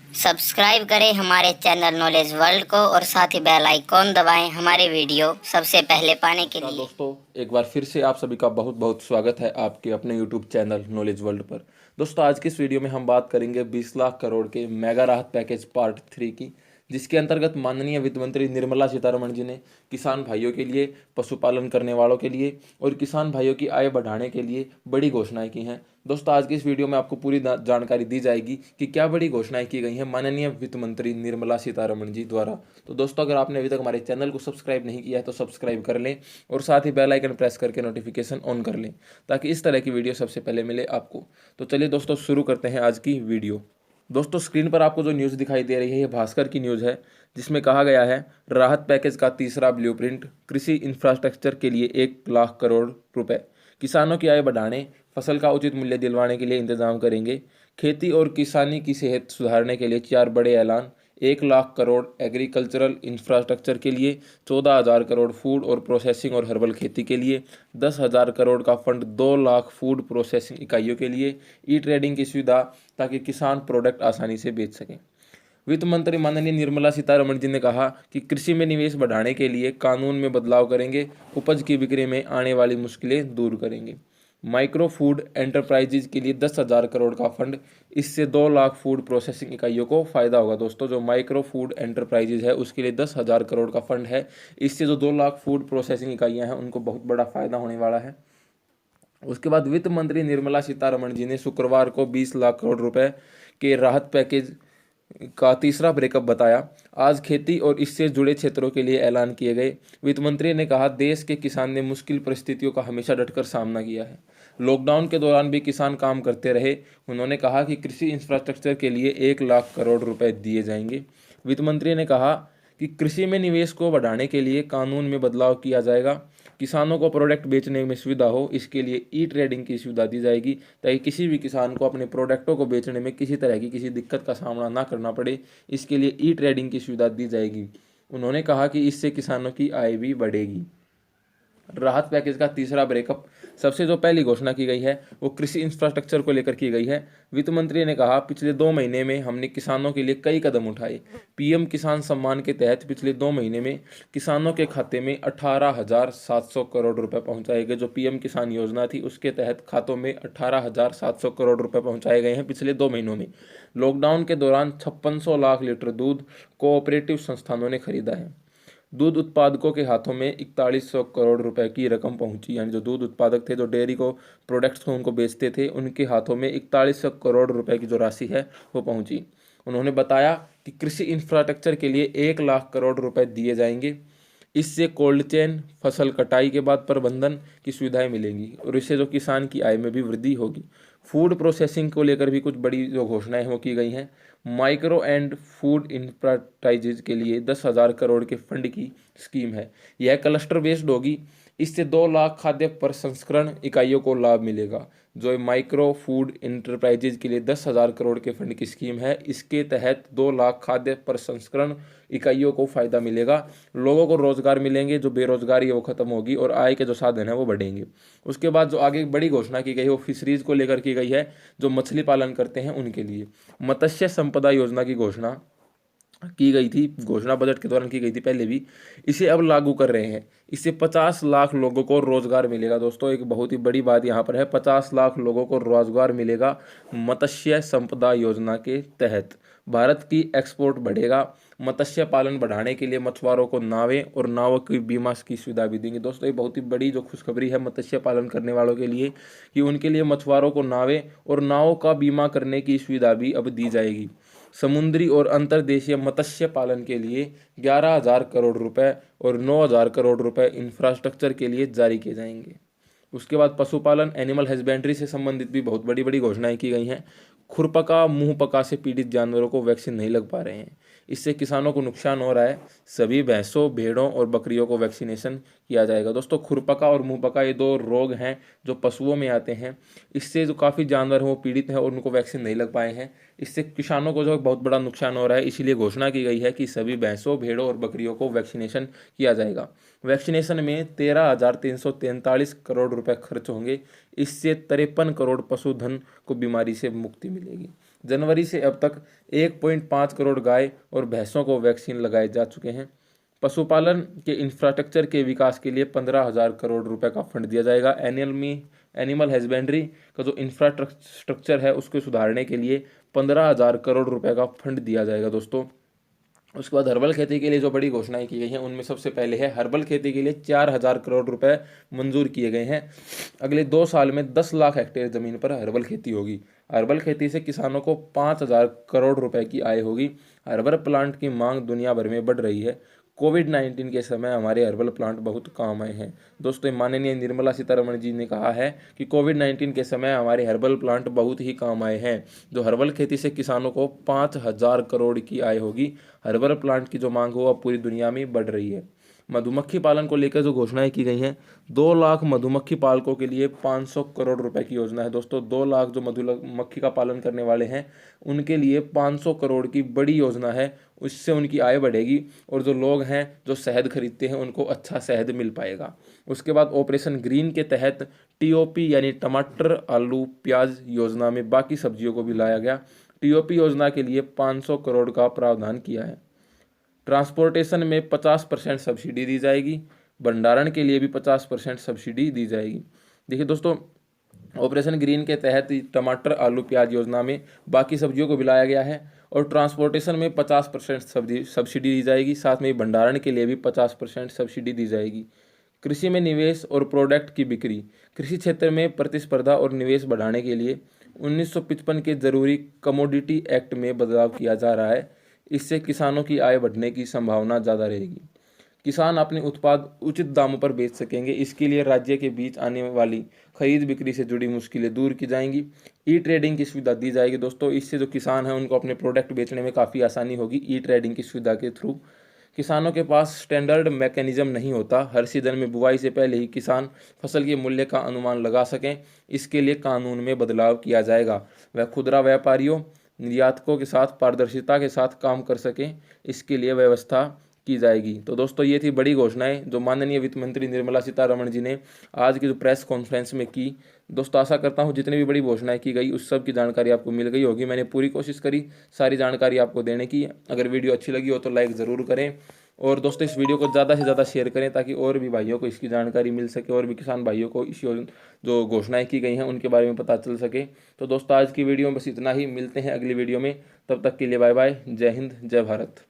Subscribe करें हमारे channel knowledge world को और साथ ही बेल आइकॉन दबाएं हमारे वीडियो सबसे पहले पाने के लिए। दोस्तों, एक बार फिर से आप सभी का बहुत बहुत स्वागत है आपके अपने यूट्यूब चैनल नॉलेज वर्ल्ड पर। दोस्तों, आज की इस वीडियो में हम बात करेंगे 20 लाख करोड़ के मेगा राहत पैकेज पार्ट 3 की, जिसके अंतर्गत माननीय वित्त मंत्री निर्मला सीतारमण जी ने किसान भाइयों के लिए, पशुपालन करने वालों के लिए और किसान भाइयों की आय बढ़ाने के लिए बड़ी घोषणाएं की हैं। दोस्तों, आज की इस वीडियो में आपको पूरी जानकारी दी जाएगी कि क्या बड़ी घोषणाएं की गई हैं माननीय वित्त मंत्री निर्मला सीतारमण जी द्वारा। तो दोस्तों, अगर आपने अभी तक हमारे चैनल को सब्सक्राइब नहीं किया है तो सब्सक्राइब कर लें और साथ ही बेल आइकन प्रेस करके नोटिफिकेशन ऑन कर लें, ताकि इस तरह की वीडियो सबसे पहले मिले आपको। तो चलिए दोस्तों, शुरू करते हैं आज की वीडियो। दोस्तों, स्क्रीन पर आपको जो न्यूज़ दिखाई दे रही है, ये भास्कर की न्यूज़ है, जिसमें कहा गया है राहत पैकेज का तीसरा ब्लूप्रिंट, कृषि इंफ्रास्ट्रक्चर के लिए 1 लाख करोड़ रुपए, किसानों की आय बढ़ाने, फसल का उचित मूल्य दिलवाने के लिए इंतजाम करेंगे, खेती और किसानी की सेहत सुधारने के लिए 4 बड़े ऐलान, 1 लाख करोड़ एग्रीकल्चरल इंफ्रास्ट्रक्चर के लिए, 14,000 करोड़ फूड और प्रोसेसिंग और हर्बल खेती के लिए, 10,000 करोड़ का फंड 2 लाख फूड प्रोसेसिंग इकाइयों के लिए, ई ट्रेडिंग की सुविधा ताकि किसान प्रोडक्ट आसानी से बेच सकें। वित्त मंत्री माननीय निर्मला सीतारमण जी ने कहा कि कृषि में निवेश बढ़ाने के लिए कानून में बदलाव करेंगे, उपज की बिक्री में आने वाली मुश्किलें दूर करेंगे। माइक्रो फूड एंटरप्राइजेज के लिए 10,000 करोड़ का फंड, इससे 2 लाख फूड प्रोसेसिंग इकाइयों को फायदा होगा। दोस्तों, जो माइक्रो फूड एंटरप्राइजेज है उसके लिए 10,000 करोड़ का फंड है, इससे जो 2 लाख फूड प्रोसेसिंग इकाइयां हैं उनको बहुत बड़ा फायदा होने वाला है। उसके बाद वित्त मंत्री निर्मला सीतारमण जी ने शुक्रवार को 20 लाख करोड़ रुपए के राहत पैकेज का तीसरा ब्रेकअप बताया। आज खेती और इससे जुड़े क्षेत्रों के लिए ऐलान किए गए। वित्त मंत्री ने कहा, देश के किसान ने मुश्किल परिस्थितियों का हमेशा डटकर सामना किया है। लॉकडाउन के दौरान भी किसान काम करते रहे। उन्होंने कहा कि कृषि इंफ्रास्ट्रक्चर के लिए 1 लाख करोड़ रुपए दिए जाएंगे। वित्त मंत्री ने कहा कि कृषि में निवेश को बढ़ाने के लिए कानून में बदलाव किया जाएगा। किसानों को प्रोडक्ट बेचने में सुविधा हो, इसके लिए ई ट्रेडिंग की सुविधा दी जाएगी, ताकि किसी भी किसान को अपने प्रोडक्टों को बेचने में किसी तरह की किसी दिक्कत का सामना ना करना पड़े। इसके लिए ई ट्रेडिंग की सुविधा दी जाएगी। उन्होंने कहा कि इससे किसानों की आय भी बढ़ेगी। राहत पैकेज का तीसरा ब्रेकअप, सबसे जो पहली घोषणा की गई है वो कृषि इंफ्रास्ट्रक्चर को लेकर की गई है। वित्त मंत्री ने कहा, पिछले 2 महीने में हमने किसानों के लिए कई कदम उठाए। पीएम किसान सम्मान के तहत पिछले 2 महीने में किसानों के खाते में 18,700 करोड़ रुपए पहुंचाए गए। जो पीएम किसान योजना थी उसके तहत खातों में 18,700 करोड़ रुपए पहुंचाए गए हैं पिछले 2 महीनों में। लॉकडाउन के दौरान 5600 लाख लीटर दूध कोऑपरेटिव संस्थानों ने खरीदा है। दूध उत्पादकों के हाथों में 4100 करोड़ रुपए की रकम पहुंची, यानी जो दूध उत्पादक थे, जो डेयरी को प्रोडक्ट्स को उनको बेचते थे, उनके हाथों में 4100 करोड़ रुपए की जो राशि है वो पहुंची। उन्होंने बताया कि कृषि इंफ्रास्ट्रक्चर के लिए 1 लाख करोड़ रुपए दिए जाएंगे। इससे कोल्ड चेन, फसल कटाई के बाद प्रबंधन की सुविधाएं मिलेंगी और इससे जो किसान की आय में भी वृद्धि होगी। फूड प्रोसेसिंग को लेकर भी कुछ बड़ी जो घोषणाएं वो की गई हैं। माइक्रो एंड फूड इंटरप्राइजेज के लिए 10,000 करोड़ के फंड की स्कीम है। यह क्लस्टर बेस्ड होगी। इससे 2 लाख खाद्य प्रसंस्करण इकाइयों को लाभ मिलेगा। जो माइक्रो फूड इंटरप्राइजेज के लिए 10,000 करोड़ के फंड की स्कीम है, इसके तहत 2 लाख खाद्य प्रसंस्करण इकाइयों को फायदा मिलेगा। लोगों को रोजगार मिलेंगे, जो बेरोजगारी है वो खत्म होगी और आय के जो साधन है वो बढ़ेंगे। उसके बाद जो आगे बड़ी घोषणा की गई वो फिशरीज को लेकर की गई है, जो मछली पालन करते हैं उनके लिए। मत्स्य संपदा योजना की घोषणा की गई थी, घोषणा बजट के दौरान की गई थी पहले भी। इसे अब लागू कर रहे हैं। इससे 50 लाख लोगों को रोजगार मिलेगा। दोस्तों, एक बहुत ही बड़ी बात यहाँ पर है, 50 लाख लोगों को रोजगार मिलेगा मत्स्य संपदा योजना के तहत। भारत की एक्सपोर्ट बढ़ेगा। मत्स्य पालन बढ़ाने के लिए मछुआरों को नावें और नावों की बीमा की सुविधा भी देंगे। दोस्तों, ये बहुत ही बड़ी जो खुशखबरी है मत्स्य पालन करने वालों के लिए, कि उनके लिए मछुआरों को नावें और नावों का बीमा करने की सुविधा भी अब दी जाएगी। समुद्री और अंतर्देशीय मत्स्य पालन के लिए 11,000 करोड़ रुपए और 9,000 करोड़ रुपए इंफ्रास्ट्रक्चर के लिए जारी किए जाएंगे। उसके बाद पशुपालन, एनिमल हस्बेंड्री से संबंधित भी बहुत बड़ी बड़ी घोषणाएं की गई हैं। खुरपका, मुंहपका से पीड़ित जानवरों को वैक्सीन नहीं लग पा रहे हैं, इससे किसानों को नुकसान हो रहा है। सभी भैंसों, भेड़ों और बकरियों को वैक्सीनेशन किया जाएगा। दोस्तों, खुरपका और मुंहपका ये 2 रोग हैं जो पशुओं में आते हैं। इससे जो काफ़ी जानवर हैं वो पीड़ित हैं और उनको वैक्सीन नहीं लग पाए हैं। इससे किसानों को जो बहुत बड़ा नुकसान हो रहा है, इसीलिए घोषणा की गई है कि सभी भैंसों, भेड़ों और बकरियों को वैक्सीनेशन किया जाएगा। वैक्सीनेशन में 13,343 करोड़ रुपए खर्च होंगे। इससे 53 करोड़ पशुधन को बीमारी से मुक्ति मिलेगी। जनवरी से अब तक 1.5 करोड़ गाय और भैंसों को वैक्सीन लगाए जा चुके हैं। पशुपालन के इंफ्रास्ट्रक्चर के विकास के लिए 15,000 करोड़ रुपए का फंड दिया जाएगा। एनिमल हस्बेंड्री का जो इंफ्रास्ट्रक्चर है उसको सुधारने के लिए 15,000 करोड़ रुपए का फंड दिया जाएगा दोस्तों। उसके बाद हर्बल खेती के लिए जो बड़ी घोषणाएं की गई हैं उनमें सबसे पहले है हर्बल खेती के लिए 4,000 करोड़ रुपए मंजूर किए गए हैं। अगले 2 साल में 10 लाख हेक्टेयर जमीन पर हर्बल खेती होगी। हर्बल खेती से किसानों को 5,000 करोड़ रुपए की आय होगी। हर्बल प्लांट की मांग दुनिया भर में बढ़ रही है। कोविड-19 के समय हमारे हर्बल प्लांट बहुत काम आए हैं। दोस्तों माननीय निर्मला सीतारमण जी ने कहा है कि कोविड-19 के समय हमारे हर्बल प्लांट बहुत ही काम आए हैं। जो हर्बल खेती से किसानों को 5,000 करोड़ की आय होगी। हर्बल प्लांट की जो मांग हो अब पूरी दुनिया में बढ़ रही है। मधुमक्खी पालन को लेकर जो घोषणाएं की गई हैं, 2 लाख मधुमक्खी पालकों के लिए 500 करोड़ रुपए की योजना है। दोस्तों 2 लाख जो मधुमक्खी का पालन करने वाले हैं उनके लिए 500 करोड़ की बड़ी योजना है। उससे उनकी आय बढ़ेगी और जो लोग हैं जो शहद खरीदते हैं उनको अच्छा शहद मिल पाएगा। उसके बाद ऑपरेशन ग्रीन के तहत टीओपी यानी टमाटर, आलू, प्याज योजना में बाकी सब्जियों को भी लाया गया। टीओपी योजना के लिए 500 करोड़ का प्रावधान किया है। ट्रांसपोर्टेशन में 50% सब्सिडी दी जाएगी। भंडारण के लिए भी 50% सब्सिडी दी जाएगी। देखिए दोस्तों, ऑपरेशन ग्रीन के तहत टमाटर, आलू, प्याज योजना में बाकी सब्जियों को भी लाया गया है और ट्रांसपोर्टेशन में 50% सब्सिडी दी जाएगी। साथ में भंडारण के लिए भी 50% सब्सिडी दी जाएगी। कृषि में निवेश और प्रोडक्ट की बिक्री। कृषि क्षेत्र में प्रतिस्पर्धा और निवेश बढ़ाने के लिए 1955 के जरूरी कमोडिटी एक्ट में बदलाव किया जा रहा है। इससे किसानों की आय बढ़ने की संभावना ज़्यादा रहेगी। किसान अपने उत्पाद उचित दामों पर बेच सकेंगे। इसके लिए राज्य के बीच आने वाली खरीद बिक्री से जुड़ी मुश्किलें दूर की जाएंगी। ई ट्रेडिंग की सुविधा दी जाएगी दोस्तों। इससे जो किसान हैं उनको अपने प्रोडक्ट बेचने में काफ़ी आसानी होगी। ई ट्रेडिंग की सुविधा के थ्रू किसानों के पास स्टैंडर्ड मैकेनिज्म नहीं होता। हर सीजन में बुआई से पहले ही किसान फसल के मूल्य का अनुमान लगा सकें। इसके लिए कानून में बदलाव किया जाएगा। वह खुदरा व्यापारियों, निर्यातकों के साथ पारदर्शिता के साथ काम कर सकें, इसके लिए व्यवस्था की जाएगी। तो दोस्तों ये थी बड़ी घोषणाएं जो माननीय वित्त मंत्री निर्मला सीतारमण जी ने आज की जो प्रेस कॉन्फ्रेंस में की। दोस्तों आशा करता हूं जितनी भी बड़ी घोषणाएं की गई उस सब की जानकारी आपको मिल गई होगी। मैंने पूरी कोशिश करी सारी जानकारी आपको देने की। अगर वीडियो अच्छी लगी हो तो लाइक ज़रूर करें और दोस्तों इस वीडियो को ज़्यादा से ज़्यादा शेयर करें ताकि और भी भाइयों को इसकी जानकारी मिल सके और भी किसान भाइयों को इस जो घोषणाएं की गई हैं उनके बारे में पता चल सके। तो दोस्तों आज की वीडियो में बस इतना ही। मिलते हैं अगली वीडियो में। तब तक के लिए बाय बाय। जय हिंद, जय भारत।